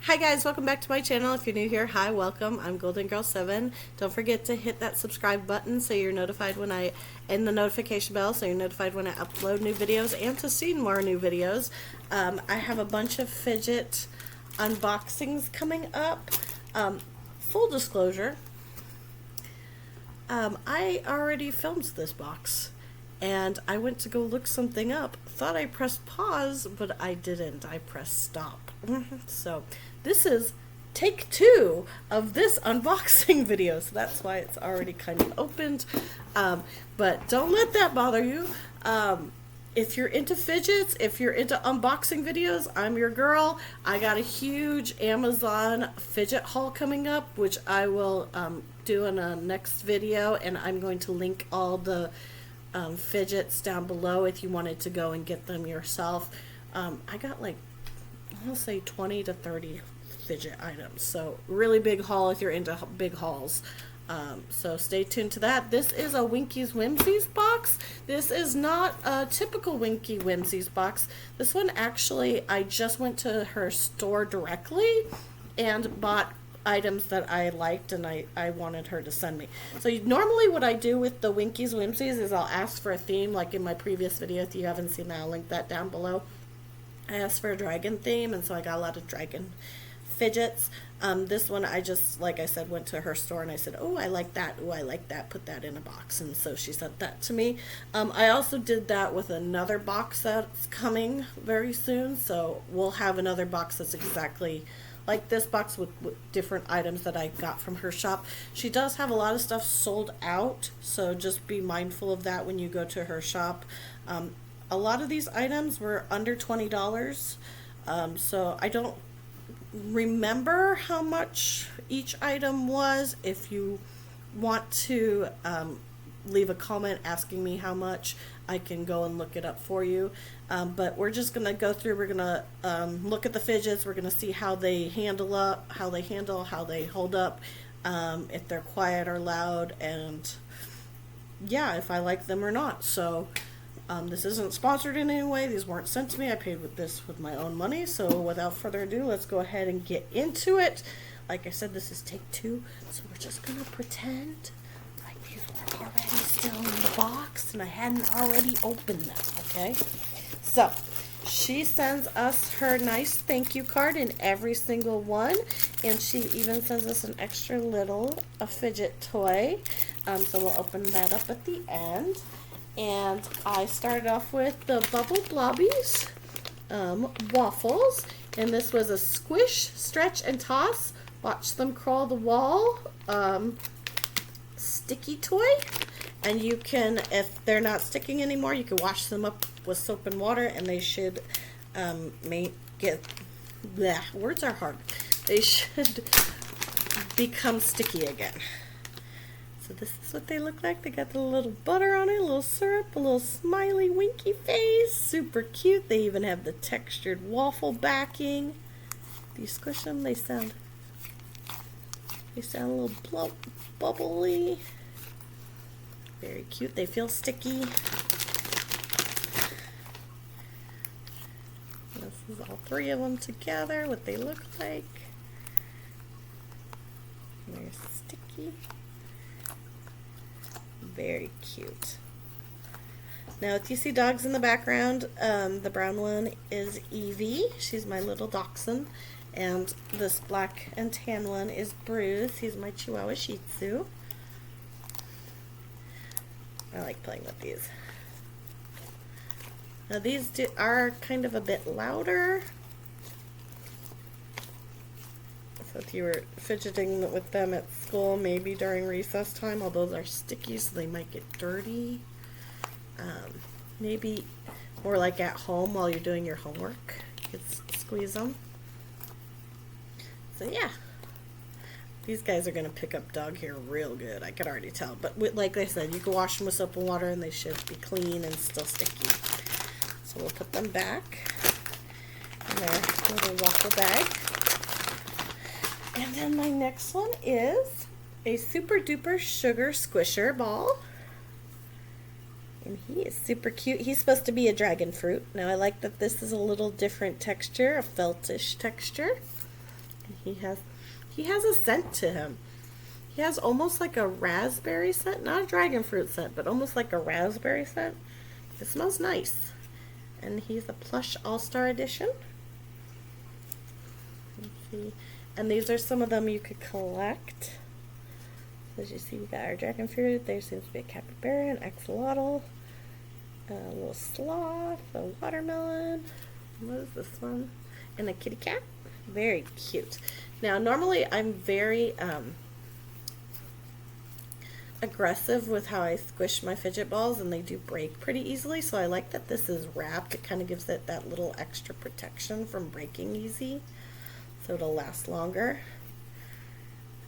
Hi guys, welcome back to my channel. If you're new here, hi, welcome. I'm Golden Girl 7. Don't forget to hit that subscribe button so you're notified when and the notification bell so you're notified when I upload new videos and to see more new videos. I have a bunch of fidget unboxings coming up. Full disclosure, I already filmed this box and I went to go look something up. Thought I pressed pause, but I didn't. I pressed stop. So this is take 2 of this unboxing video, so that's why it's already kind of opened. But don't let that bother you. If you're into fidgets, if you're into unboxing videos, I'm your girl. I got a huge Amazon fidget haul coming up, which I will do in a next video, and I'm going to link all the fidgets down below if you wanted to go and get them yourself. I got like, I'll say 20 to 30 fidget items, so really big haul if you're into big hauls. So stay tuned to that. This is a Winky's Whimsies box. This is not a typical Winky Whimsies box. This one actually, I just went to her store directly and bought items that I liked and I wanted her to send me. So normally what I do with the Winky's Whimsies is I'll ask for a theme, like in my previous video. If you haven't seen that, I'll link that down below. I asked for a dragon theme, and so I got a lot of dragon fidgets. This one I just, like I said, went to her store and I said, oh, I like that, oh, I like that, put that in a box, and so she sent that to me. I also did that with another box that's coming very soon, so we'll have another box that's exactly like this box with different items that I got from her shop. She does have a lot of stuff sold out, so just be mindful of that when you go to her shop. A lot of these items were under $20, so I don't remember how much each item was. If you want to leave a comment asking me how much, I can go and look it up for you. But we're just gonna go through. We're gonna look at the fidgets. We're gonna see how they handle, how they hold up, if they're quiet or loud, and yeah, if I like them or not. So this isn't sponsored in any way. These weren't sent to me. I paid with my own money. So without further ado, let's go ahead and get into it. Like I said, this is take 2, so we're just gonna pretend like these were already still in the box and I hadn't already opened them. Okay, so she sends us her nice thank you card in every single one, and she even sends us an extra little fidget toy. So we'll open that up at the end. And I started off with the Bubble Blobbies waffles, and this was a squish, stretch, and toss. Watch them crawl the wall sticky toy. And you can, if they're not sticking anymore, you can wash them up with soap and water, and they should words are hard. They should become sticky again. So this is what they look like. They got the little butter on it, a little syrup, a little smiley winky face. Super cute. They even have the textured waffle backing. If you squish them, they sound a little bubbly. Very cute. They feel sticky. This is all 3 of them together, what they look like. They're sticky. Very cute. Now, if you see dogs in the background, the brown one is Evie. She's my little dachshund. And this black and tan one is Bruce. He's my Chihuahua Shih Tzu. I like playing with these. Now, these are kind of a bit louder. So if you were fidgeting with them at school, maybe during recess time, although they're sticky, so they might get dirty. Maybe more like at home while you're doing your homework, you could squeeze them. So yeah, these guys are going to pick up dog hair real good. I can already tell. But like I said, you can wash them with soap and water, and they should be clean and still sticky. So we'll put them back in their little waffle bag. And then my next one is a Super Duper Sugar Squisher ball. And he is super cute. He's supposed to be a dragon fruit. Now I like that this is a little different texture, a feltish texture. He has a scent to him. He has almost like a raspberry scent, not a dragon fruit scent, but almost like a raspberry scent. It smells nice. And he's a plush all-star edition. Let's see. And these are some of them you could collect. As you see, we got our dragon fruit. There seems to be a capybara, an axolotl, a little sloth, a watermelon. What is this one? And a kitty cat. Very cute. Now, normally I'm very aggressive with how I squish my fidget balls, and they do break pretty easily, so I like that this is wrapped. It kind of gives it that little extra protection from breaking easy, so it'll last longer.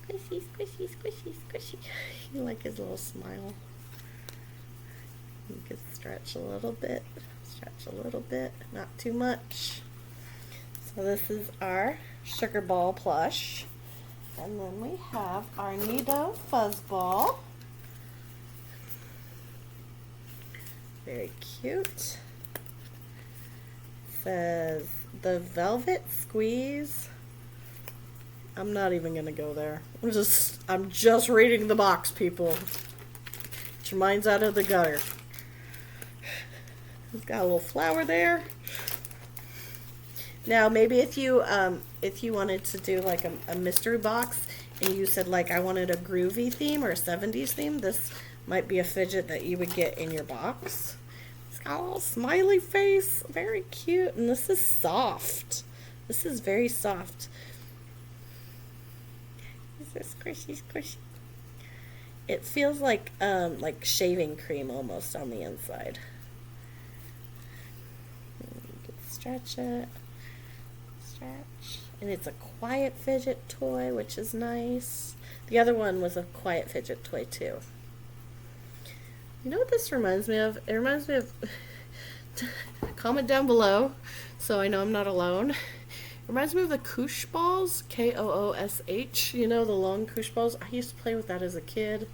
Squishy, squishy, squishy, squishy. You like his little smile. You can stretch a little bit, not too much. So this is our sugar ball plush. And then we have our Nido fuzzball. Very cute. Says the velvet squeeze. I'm not even gonna go there. I'm just reading the box, people. Get your minds out of the gutter. It's got a little flower there. Now, maybe if you wanted to do like a mystery box and you said like I wanted a groovy theme or a 70s theme, this might be a fidget that you would get in your box. It's got a little smiley face, very cute, and this is soft. This is very soft. This is squishy, squishy. It feels like shaving cream almost on the inside. You can stretch it. And it's a quiet fidget toy, which is nice. The other one was a quiet fidget toy too. You know what this reminds me of? It reminds me of comment down below so I know I'm not alone. It reminds me of the koosh balls, Koosh. You know, the long koosh balls. I used to play with that as a kid.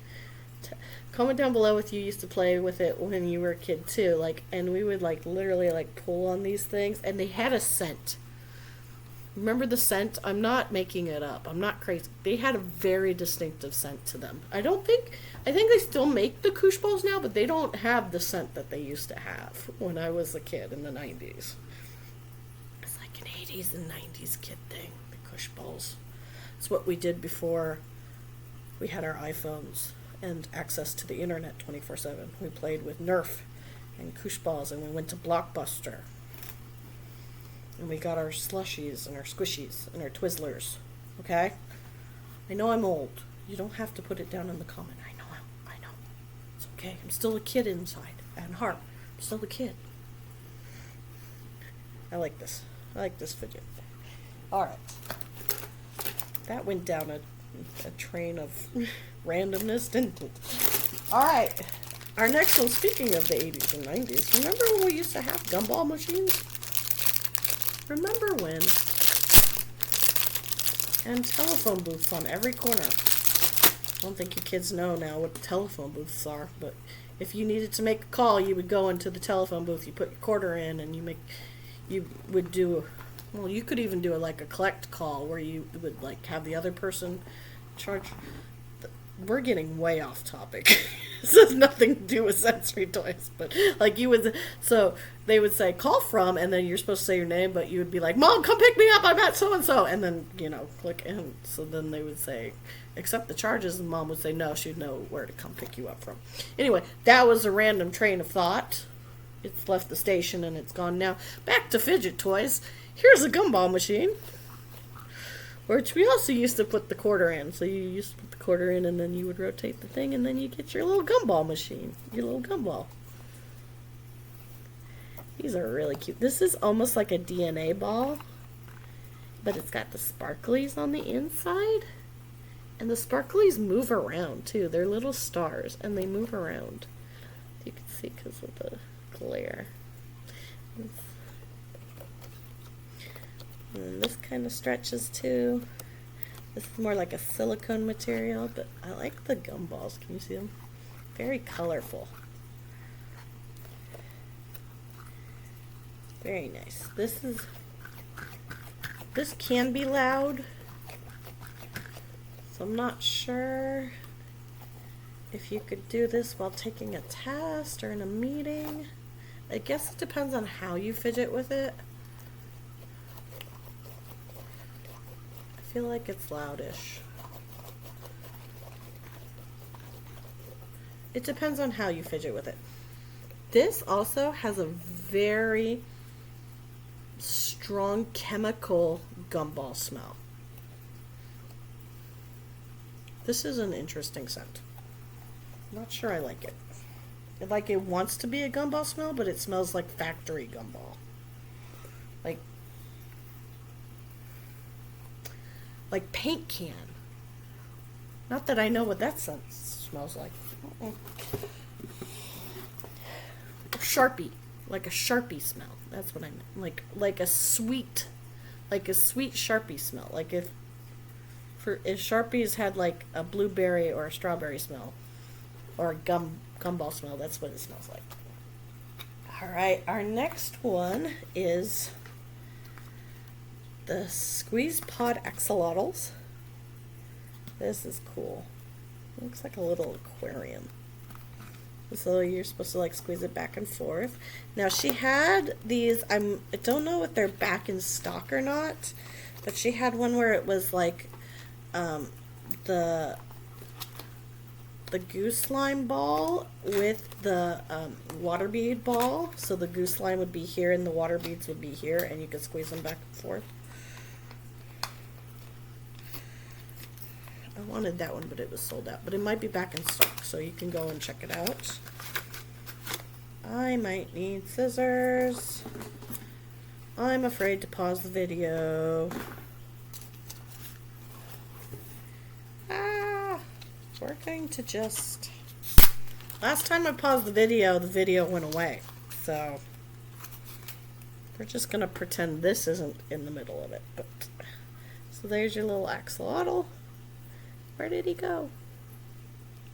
Comment down below if you used to play with it when you were a kid too. And we would literally pull on these things, and they had a scent. Remember the scent? I'm not making it up. I'm not crazy. They had a very distinctive scent to them. I think they still make the koosh balls now, but they don't have the scent that they used to have when I was a kid in the 90s. It's like an 80s and 90s kid thing, the koosh balls. It's what we did before we had our iPhones and access to the internet 24/7. We played with Nerf and koosh balls, and we went to Blockbuster. And we got our slushies and our squishies and our Twizzlers. Okay? I know I'm old. You don't have to put it down in the comment. I know. It's okay. I'm still a kid inside and heart. I'm still a kid. I like this. I like this fidget. Alright. That went down a train of randomness, didn't it? Alright. Our next one, speaking of the 80s and 90s, remember when we used to have gumball machines? Remember when? And telephone booths on every corner. I don't think you kids know now what telephone booths are, but if you needed to make a call, you would go into the telephone booth, you put your quarter in, and you would do, well, you could even do a collect call where you would have the other person charge. We're getting way off topic. This has nothing to do with sensory toys, but so they would say call from, and then you're supposed to say your name, but you would be like, Mom, come pick me up, I'm at so and so, and then click in. So then they would say accept the charges, and Mom would say no, she'd know where to come pick you up from. Anyway, that was a random train of thought. It's left the station and it's gone now. Back to fidget toys. Here's a gumball machine, which we also used to put the quarter in. So you used to put the quarter in, and then you would rotate the thing, and then you get your little gumball machine, your little gumball. These are really cute. This is almost like a DNA ball, but it's got the sparklies on the inside, and the sparklies move around too. They're little stars, and they move around. You can see because of the glare. And this kind of stretches too. This is more like a silicone material, but I like the gumballs. Can you see them? Very colorful. Very nice. This can be loud. So I'm not sure if you could do this while taking a test or in a meeting. I guess it depends on how you fidget with it. I feel like it's loudish. It depends on how you fidget with it. This also has a very strong chemical gumball smell. This is an interesting scent. I'm not sure I like it. Like, it wants to be a gumball smell, but it smells like factory gumball. Like paint can. Not that I know what that scent smells like. Sharpie. Like a Sharpie smell. That's what I meant. Like a sweet Sharpie smell. Like if Sharpies had like a blueberry or a strawberry smell, or a gumball smell, that's what it smells like. Alright, our next one is the Squeeze Pod Axolotls. This is cool. It looks like a little aquarium. So you're supposed to like squeeze it back and forth. Now she had these, I don't know if they're back in stock or not, but she had one where it was like the goose slime ball with the water bead ball. So the goose slime would be here and the water beads would be here, and you could squeeze them back and forth. I wanted that one, but it was sold out. But it might be back in stock, so you can go and check it out. I might need scissors. I'm afraid to pause the video. We're going to just... Last time I paused the video went away. So we're just going to pretend this isn't in the middle of it. But so there's your little axolotl. Where did he go?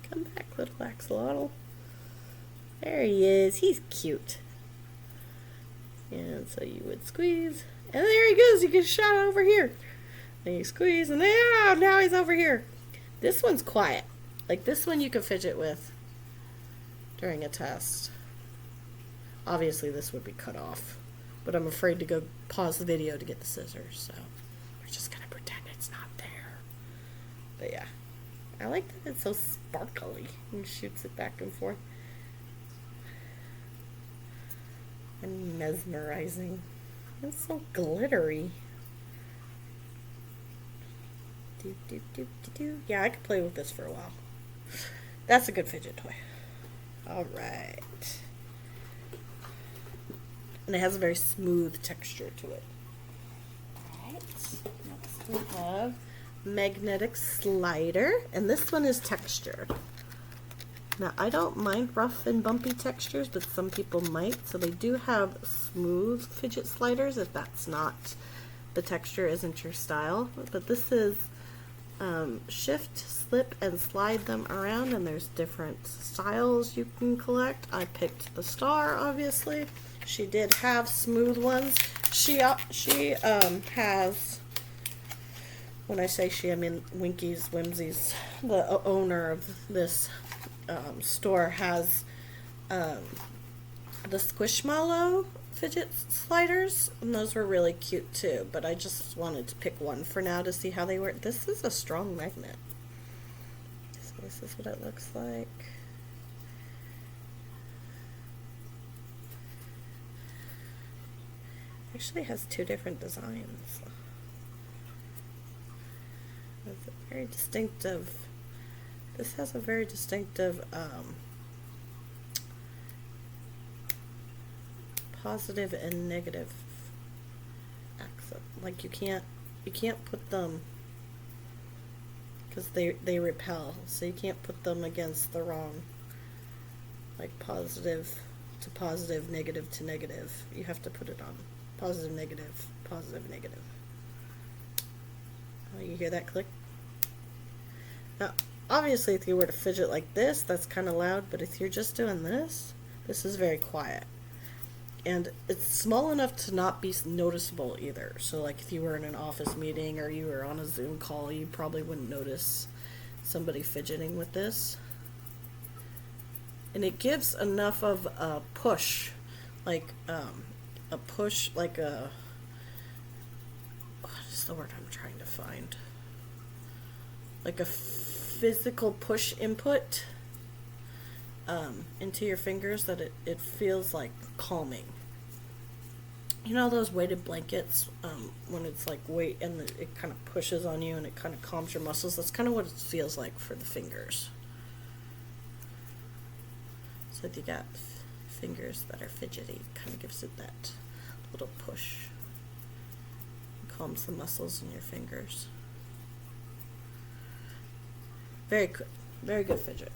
Come back, little axolotl. There he is. He's cute. And so you would squeeze. And there he goes. You get shot over here. And you squeeze. And now he's over here. This one's quiet. Like this one you can fidget with during a test. Obviously this would be cut off. But I'm afraid to go pause the video to get the scissors. So we're just going to pretend it's not there. But yeah. I like that it's so sparkly and shoots it back and forth. And mesmerizing. It's so glittery. Yeah, I could play with this for a while. That's a good fidget toy. Alright. And it has a very smooth texture to it. Alright. Next we have magnetic slider. And this one is textured. Now, I don't mind rough and bumpy textures, but some people might. So they do have smooth fidget sliders if that's not, the texture isn't your style. But this is shift, slip, and slide them around, and there's different styles you can collect. I picked the star, obviously. She did have smooth ones. She has, when I say she, I mean Winky'sWhimsies, the owner of this store, has the Squishmallow fidget sliders, and those were really cute too, but I just wanted to pick one for now to see how they work. This is a strong magnet. So this is what it looks like. Actually has two different designs. It's a very distinctive, this has a very distinctive positive and negative accent. Like you can't put them, because they repel, so you can't put them against the wrong, like positive to positive, negative to negative. You have to put it on positive, negative, positive, negative. Oh, you hear that click? Now, obviously, if you were to fidget like this, that's kind of loud, but if you're just doing this, this is very quiet. And it's small enough to not be noticeable either. So like if you were in an office meeting or you were on a Zoom call, you probably wouldn't notice somebody fidgeting with this. And it gives enough of a push, like a push, like a, what is the word I'm trying to find? Like a physical push input into your fingers that it feels like calming. You know those weighted blankets, when it's like weight and it kind of pushes on you and it kind of calms your muscles? That's kind of what it feels like for the fingers. So if you got fingers that are fidgety, it kind of gives it that little push. It calms the muscles in your fingers. Very good fidget.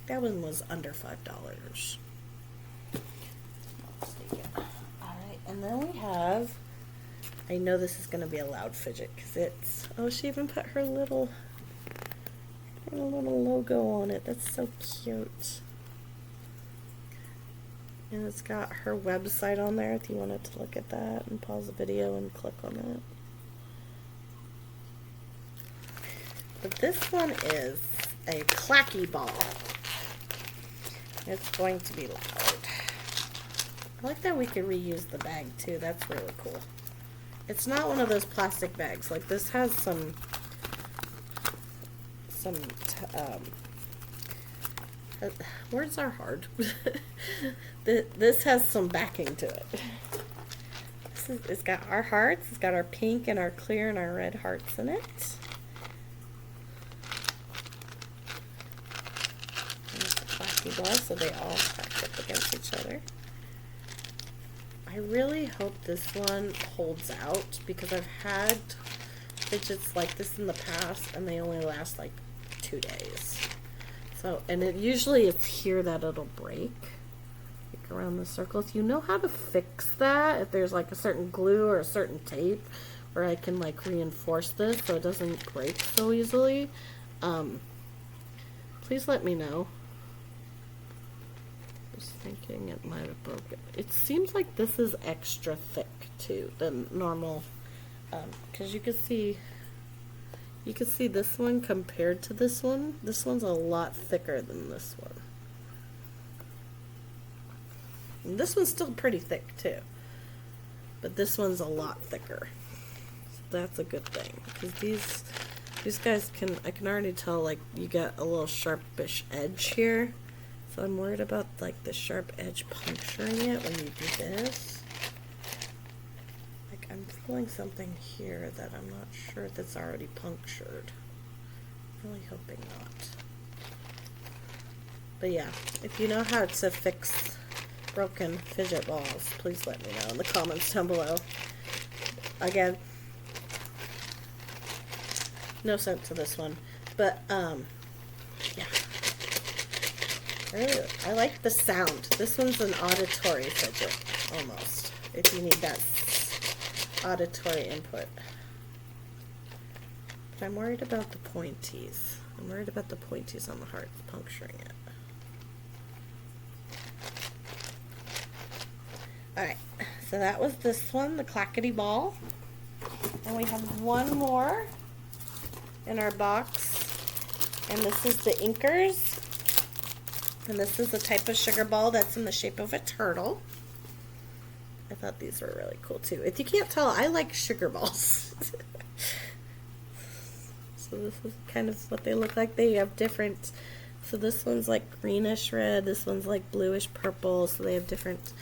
That one was under $5. Alright, and then we have, I know this is going to be a loud fidget because it's, oh, she even put her little logo on it. That's so cute. And it's got her website on there if you wanted to look at that and pause the video and click on it. But this one is a clacky ball. It's going to be loud. I like that we can reuse the bag too. That's really cool. It's not one of those plastic bags. Like this has some words are hard. This has some backing to it. It's got our hearts. It's got our pink and our clear and our red hearts in it. Ball, so they all stack up against each other. I really hope this one holds out because I've had fidgets like this in the past and they only last like 2 days. So, and it usually it's here that it'll break. Like around the circle. If you know how to fix that, if there's like a certain glue or a certain tape where I can like reinforce this so it doesn't break so easily, please let me know. Thinking it might have broken. It seems like this is extra thick too than normal, because you can see this one compared to this one. This one's a lot thicker than this one. And this one's still pretty thick too, but this one's a lot thicker. So that's a good thing because these guys I can already tell like you got a little sharpish edge here. So I'm worried about like the sharp edge puncturing it when you do this. Like I'm feeling something here that I'm not sure that's already punctured. I'm really hoping not. But yeah, if you know how to fix broken fidget balls, please let me know in the comments down below. Again, no scent to this one, but yeah. I like the sound. This one's an auditory fidget, almost, if you need that auditory input. But I'm worried about the pointies. I'm worried about the pointies on the heart puncturing it. Alright, so that was this one, the clackety ball. And we have one more in our box. And this is the Inkers. And this is the type of sugar ball that's in the shape of a turtle. I thought these were really cool too. If you can't tell, I like sugar balls. So this is kind of what they look like. They have different, so this one's like greenish red, this one's like bluish purple, so they have different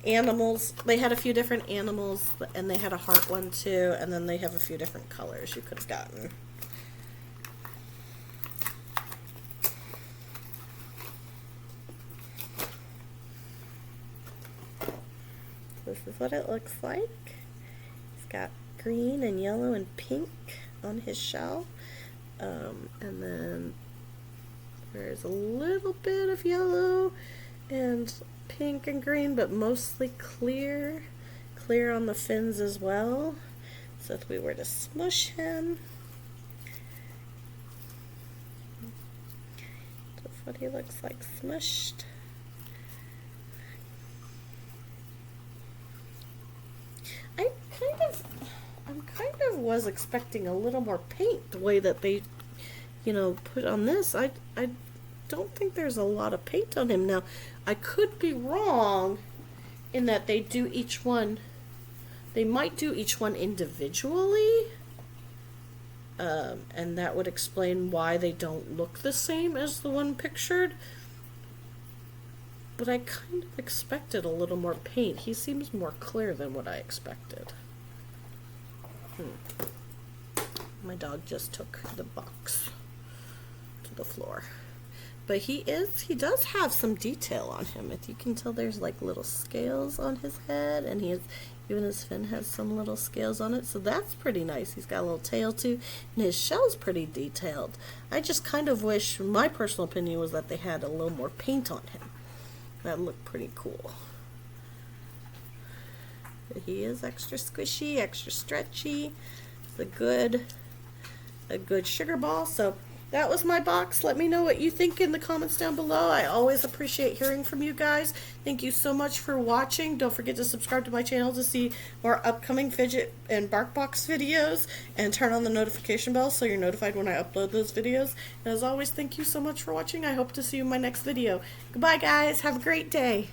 animals. They had a few different animals, and they had a heart one too, and then they have a few different colors you could have gotten. This is what it looks like. It's got green and yellow and pink on his shell. And then there's a little bit of yellow and pink and green, but mostly clear. Clear on the fins as well. So if we were to smush him, that's what he looks like smushed. was expecting a little more paint the way that they, you know, put on this. I don't think there's a lot of paint on him. Now, I could be wrong in that they do each one, they might do each one individually, and that would explain why they don't look the same as the one pictured. But I kind of expected a little more paint. He seems more clear than what I expected. My dog just took the box to the floor. But he does have some detail on him. If you can tell, there's like little scales on his head, and even his fin has some little scales on it, so that's pretty nice. He's got a little tail too, and his shell's pretty detailed. I just kind of wish, my personal opinion was that they had a little more paint on him. That looked pretty cool. But he is extra squishy, extra stretchy. It's a good sugar ball. So that was my box. Let me know what you think in the comments down below. I always appreciate hearing from you guys. Thank you so much for watching. Don't forget to subscribe to my channel to see more upcoming fidget and bark box videos, and turn on the notification bell so you're notified when I upload those videos. And as always, thank you so much for watching. I hope to see you in my next video. Goodbye, guys. Have a great day.